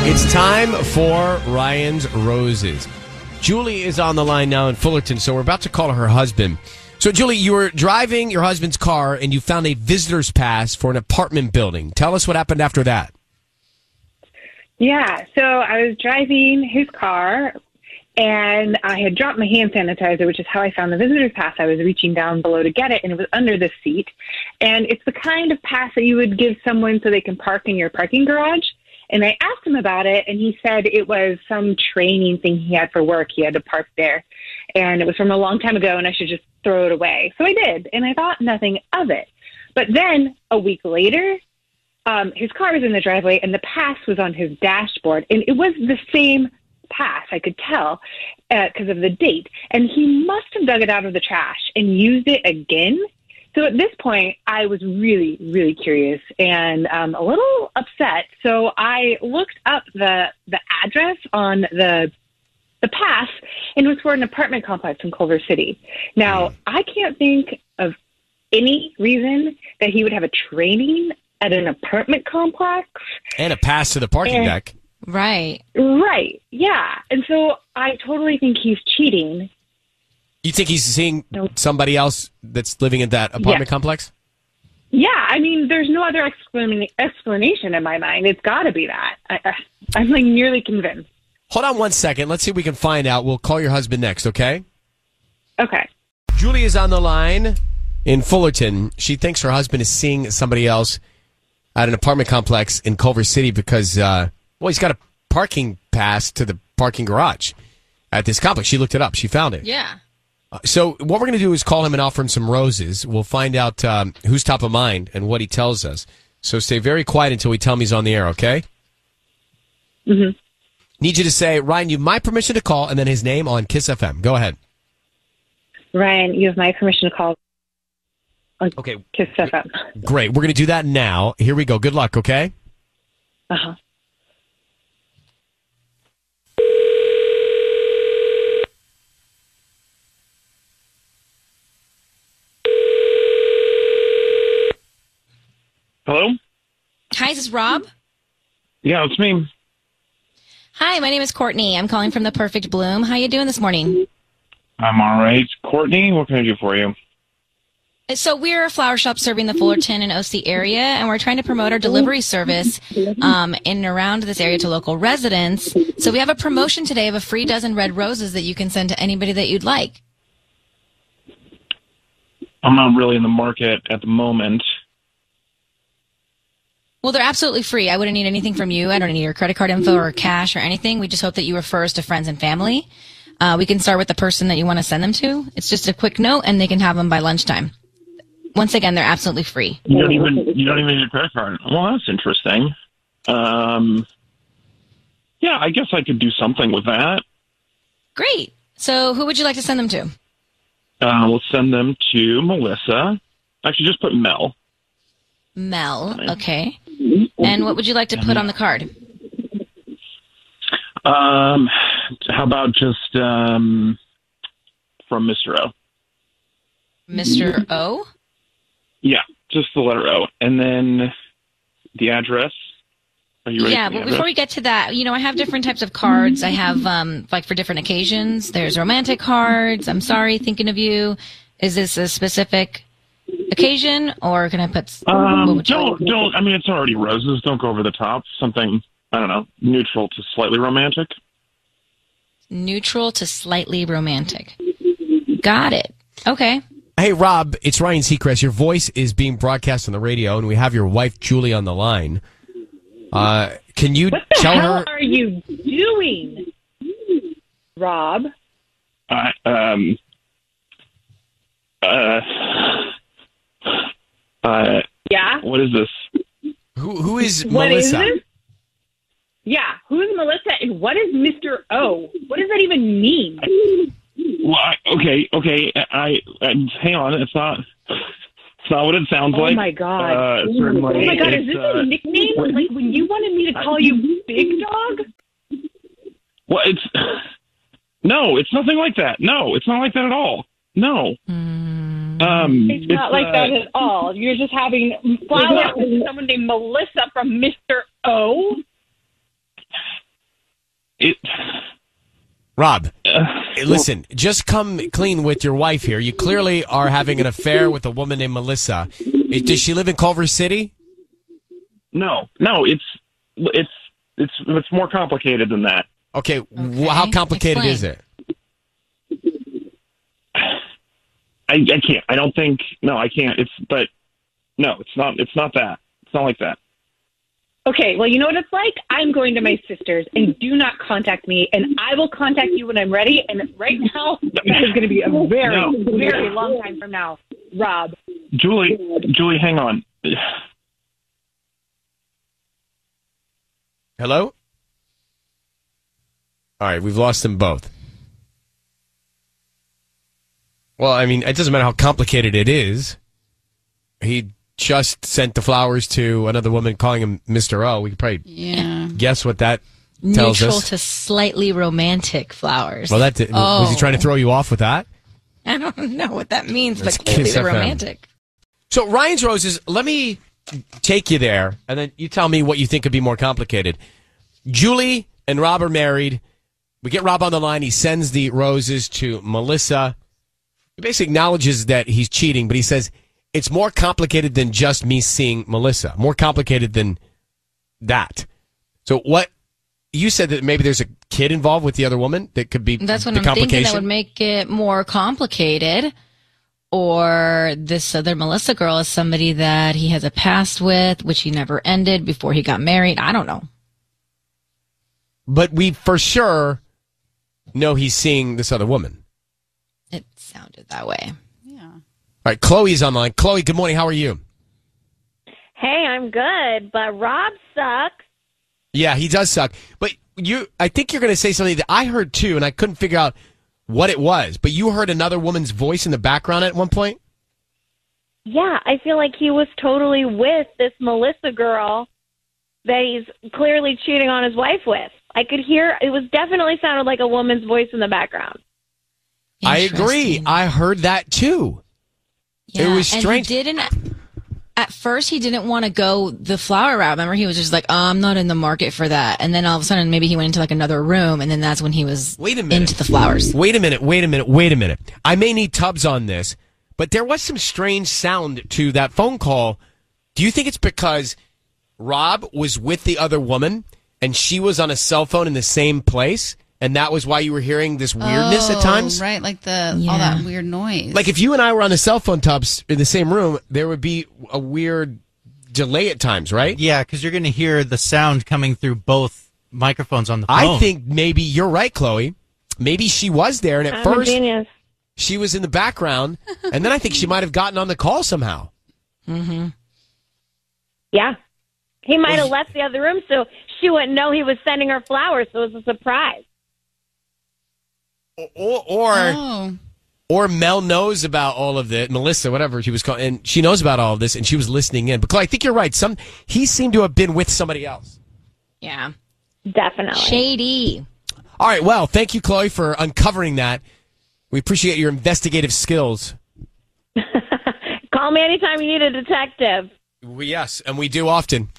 It's time for Ryan's Roses. Julie is on the line now in Fullerton, so we're about to call her husband. So, Julie, you were driving your husband's car and you found a visitor's pass for an apartment building. Tell us what happened after that. Yeah, so I was driving his car, and I had dropped my hand sanitizer, which is how I found the visitor's pass. I was reaching down below to get it, and it was under the seat. And it's the kind of pass that you would give someone so they can park in your parking garage. And I asked him about it, and he said it was some training thing he had for work. He had to park there, and it was from a long time ago, and I should just throw it away. So I did, and I thought nothing of it. But then a week later, his car was in the driveway, and the pass was on his dashboard, and it was the same pass. I could tell because of the date, and he must have dug it out of the trash and used it again. So at this point, I was really, really curious and a little upset. So I looked up the address on the pass, and it was for an apartment complex in Culver City. Now, I can't think of any reason that he would have a training at an apartment complex. And a pass to the parking deck. Right. Right, yeah. And so I totally think he's cheating. You think he's seeing somebody else that's living in that apartment complex? Yeah, I mean, there's no other explanation in my mind. It's got to be that. I'm like nearly convinced. Hold on one second. Let's see if we can find out. We'll call your husband next, okay? Okay. Julie is on the line in Fullerton. She thinks her husband is seeing somebody else at an apartment complex in Culver City because, he's got a parking pass to the parking garage at this complex. She looked it up. She found it. Yeah. So what we're going to do is call him and offer him some roses. We'll find out who's top of mind and what he tells us. So stay very quiet until we tell him he's on the air, okay? Mm-hmm. Need you to say, Ryan, you have my permission to call, and then his name on Kiss FM. Go ahead. Ryan, you have my permission to call. Okay. Kiss FM. Great. We're going to do that now. Here we go. Good luck, okay? Uh-huh. Hello? Hi, is this Rob? Yeah, it's me. Hi, my name is Courtney. I'm calling from The Perfect Bloom. How you doing this morning? I'm all right. Courtney, what can I do for you? So we're a flower shop serving the Fullerton and OC area, and we're trying to promote our delivery service in and around this area to local residents. So we have a promotion today of a free dozen red roses that you can send to anybody that you'd like. I'm not really in the market at the moment. Well, they're absolutely free. I wouldn't need anything from you. I don't need your credit card info or cash or anything. We just hope that you refer us to friends and family. We can start with the person that you want to send them to. It's just a quick note, and they can have them by lunchtime. Once again, they're absolutely free. You don't even need a credit card. Well, that's interesting. Yeah, I guess I could do something with that. Great. So who would you like to send them to? We'll send them to Melissa. Actually, just put Mel. Mel, okay. And what would you like to put on the card? How about just from Mr. O? Mr. O? Yeah, just the letter O. And then the address. Are you ready? Yeah, but before we get to that, I have different types of cards. I have, for different occasions. There's romantic cards. I'm sorry, thinking of you. Is this a specific occasion, or can I put... don't. I mean, it's already roses. Don't go over the top. Something, I don't know, neutral to slightly romantic. Neutral to slightly romantic. Got it. Okay. Hey, Rob, it's Ryan Seacrest. Your voice is being broadcast on the radio, and we have your wife, Julie, on the line. Can you tell her... What the hell are you doing, Rob? Yeah? What is this? Who is what Melissa? Is this? Yeah, who's Melissa and what is Mr. O? What does that even mean? Well, okay. Hang on. It's not what it sounds like. Oh my god! Certainly, oh my god! Is this a nickname? Like when you wanted me to call you Big Dog? Well, no, it's nothing like that. No, it's not like that at all. No. It's not like that at all. You're just having flowers with someone named Melissa from Mr. O. Rob, listen, just come clean with your wife here. You clearly are having an affair with a woman named Melissa. Does she live in Culver City? No, it's more complicated than that. Okay. How complicated is it? I can't. I don't think. No, I can't. No, it's not. It's not that. It's not like that. Okay, well, you know what it's like? I'm going to my sister's, and do not contact me, and I will contact you when I'm ready. And right now, this is going to be a very long time from now, Rob. Julie, hang on. Hello? All right, we've lost them both. Well, I mean, it doesn't matter how complicated it is. He just sent the flowers to another woman calling him Mr. O. We could probably guess what that tells Neutral us. to slightly romantic flowers. Well, was he trying to throw you off with that? I don't know what that means, That's but clearly Kiss they're FM. romantic. So Ryan's Roses, let me take you there, and then you tell me what you think could be more complicated. Julie and Rob are married. We get Rob on the line. He sends the roses to Melissa. He basically acknowledges that he's cheating, but he says it's more complicated than just me seeing Melissa. More complicated than that. So what you said that maybe there's a kid involved with the other woman that could be That's what the I'm thinking. complication? That would make it more complicated. Or this other Melissa girl is somebody that he has a past with, which he never ended before he got married. I don't know. But we for sure know he's seeing this other woman. It sounded that way. All right, Chloe's online. Chloe, good morning. How are you? Hey, I'm good, but Rob sucks. Yeah, he does suck. But I think you're going to say something that I heard too, and I couldn't figure out what it was. But you heard another woman's voice in the background at one point? Yeah, I feel like he was totally with this Melissa girl that he's clearly cheating on his wife with. I could hear, it was definitely sounded like a woman's voice in the background. I agree. I heard that too. Yeah, it was strange. And at first, he didn't want to go the flower route. Remember, he was just like, I'm not in the market for that. And then all of a sudden, maybe he went into like another room, and then that's when he was into the flowers. Wait a minute. I may need Tubbs on this, but there was some strange sound to that phone call. Do you think it's because Rob was with the other woman and she was on a cell phone in the same place? And that was why you were hearing this weirdness at times? Right, like all that weird noise. Like if you and I were on a cell phone, Tubbs, in the same room, there would be a weird delay at times, right? Yeah, because you're going to hear the sound coming through both microphones on the phone. I think maybe you're right, Chloe. Maybe she was there, and at first she was in the background, and then I think she might have gotten on the call somehow. Mm-hmm. Yeah. He might have left the other room so she wouldn't know he was sending her flowers, so it was a surprise. Or Mel knows about all of this, Melissa, whatever she was called, and she knows about all of this, and she was listening in. But Chloe, I think you're right. He seemed to have been with somebody else. Yeah. Definitely. Shady. All right, well, thank you, Chloe, for uncovering that. We appreciate your investigative skills. Call me anytime you need a detective. Yes, and we do often.